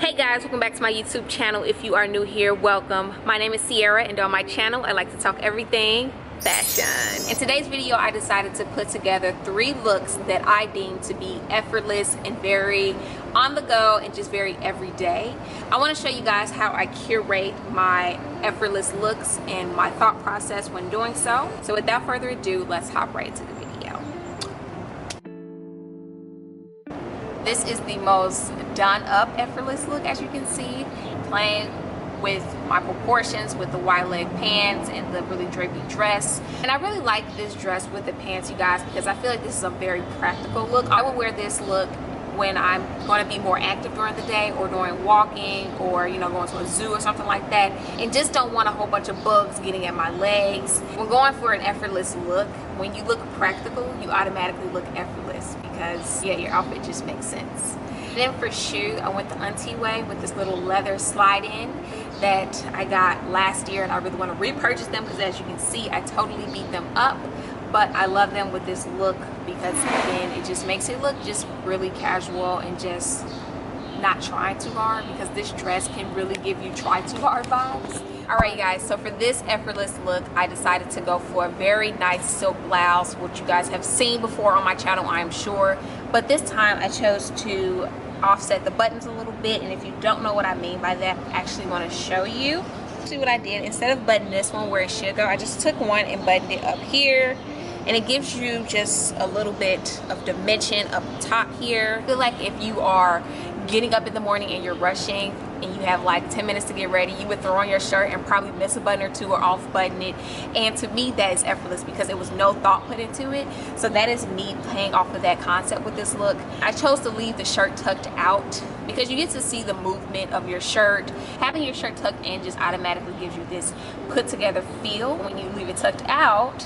Hey guys, welcome back to my YouTube channel. If you are new here, welcome. My name is Sierra, and on my channel I like to talk everything fashion. In today's video I decided to put together 3 looks that I deem to be effortless and very on the go and just very everyday. I want to show you guys how I curate my effortless looks and my thought process when doing so. So without further ado, let's hop right into the video. This is the most done up effortless look, as you can see, playing with my proportions with the wide leg pants and the really drapey dress. And I really like this dress with the pants, you guys, because I feel like this is a very practical look. I would wear this look when I'm going to be more active during the day or during walking or, you know, going to a zoo or something like that, and just don't want a whole bunch of bugs getting at my legs. When going for an effortless look, when you look practical, you automatically look effortless because, yeah, your outfit just makes sense. And then for shoe, I went the auntie way with this little leather slide-in that I got last year, and I really want to repurchase them because, as you can see, I totally beat them up. But I love them with this look because, again, it just makes it look just really casual and just not trying too hard, because this dress can really give you try too hard vibes. Alright guys, so for this effortless look, I decided to go for a very nice silk blouse, which you guys have seen before on my channel, I am sure. But this time I chose to offset the buttons a little bit, and if you don't know what I mean by that, I actually want to show you. See what I did? Instead of buttoning this one where it should go, I just took one and buttoned it up here. And it gives you just a little bit of dimension up top here. I feel like if you are getting up in the morning and you're rushing and you have like 10 minutes to get ready, you would throw on your shirt and probably miss a button or two or off button it. And to me, that is effortless because it was no thought put into it. So that is me playing off of that concept with this look. I chose to leave the shirt tucked out because you get to see the movement of your shirt. Having your shirt tucked in just automatically gives you this put together feel. When you leave it tucked out,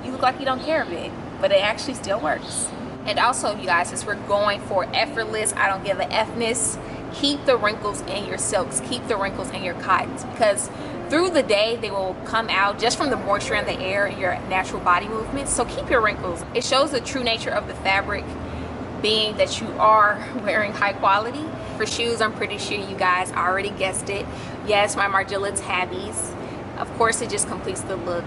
you look like you don't care a bit, but it actually still works. And also, you guys, since we're going for effortless, I don't give a F-ness, keep the wrinkles in your silks, keep the wrinkles in your cottons, because through the day they will come out just from the moisture in the air and your natural body movements. So keep your wrinkles. It shows the true nature of the fabric, being that you are wearing high quality. For shoes, I'm pretty sure you guys already guessed it. Yes, my Margiela tabbies. Of course, it just completes the look.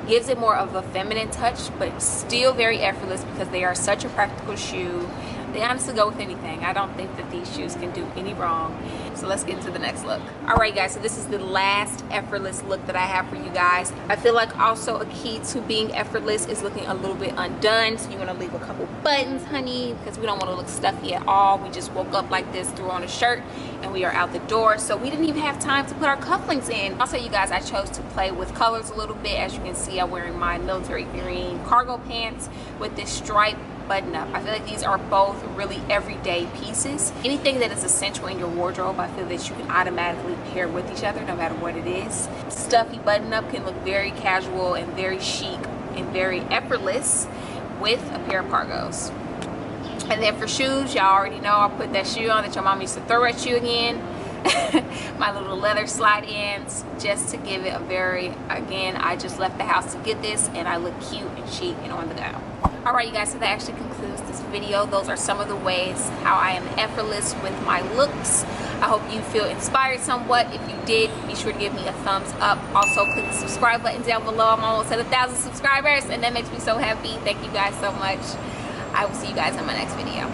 Gives it more of a feminine touch, but still very effortless because they are such a practical shoe. They honestly go with anything. I don't think that these shoes can do any wrong. So let's get into the next look. Alright guys, so this is the last effortless look that I have for you guys. I feel like also a key to being effortless is looking a little bit undone. So you want to leave a couple buttons, honey, because we don't want to look stuffy at all. We just woke up like this, threw on a shirt, and we are out the door. So we didn't even have time to put our cufflinks in. Also, you guys, I chose to play with colors a little bit. As you can see, I'm wearing my military green cargo pants with this stripe button up. I feel like these are both really everyday pieces. Anything that is essential in your wardrobe, I feel that you can automatically pair with each other no matter what it is. Stuffy button up can look very casual and very chic and very effortless with a pair of cargos. And then for shoes, y'all already know I put that shoe on that your mom used to throw at you again. My little leather slide-ins, just to give it a very, again, I just left the house to get this and I look cute and chic and on the go. Alright you guys, so that actually concludes this video. Those are some of the ways how I am effortless with my looks. I hope you feel inspired somewhat. If you did, be sure to give me a thumbs up. Also click the subscribe button down below. I'm almost at 1,000 subscribers and that makes me so happy. Thank you guys so much. I will see you guys in my next video.